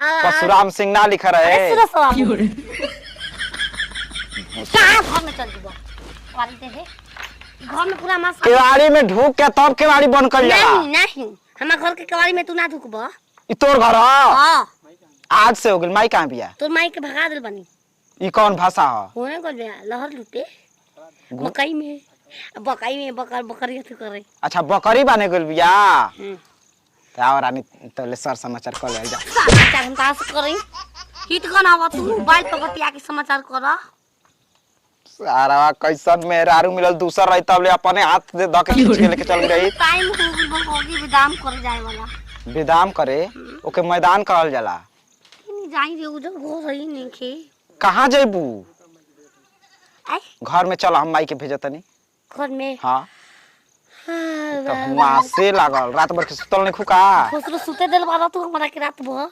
परशुराम सिंह ना लिखा रहे। कहाँ घर में चल जीबो वाली दे दे घर में पूरा मस्त केवाड़ी में ढूक के तब केवाड़ी बंद कर जाला। नहीं नहीं हमार घर के केवाड़ी में तू ना ढुकबो। ई तोर घर ह? हां आज से हो गेल। माई कहां बिया? तोर माई के भगा देल बनी। ई कौन भाषा ह? होने को बे लहर लूटे मकई में बकरी अथी करे। अच्छा बकरी बने गेल बिया। और रानी तले सर समाचार कर ले जा। समाचार हम तास करी हिट कौन आवा तू मोबाइल पर बतिया के समाचार कर। सारा कैसन मेहरारू मिलल दूसर रही तब ले अपने हाथ से ध के खींच के लेके चल गई। टाइम हो गइल होगी विदाम कर जाए वाला। विदाम करे ओके मैदान कहल जाला। नहीं जाई रे उधर हो रही नहीं के। कहां जेबू? आई घर में चल हम माई के भेजतनी। घर में हां तो हुआ से लागल रात भर के सुतल नहीं खुका। खुसरो सुते देल वाला तू हमरा के रात भर।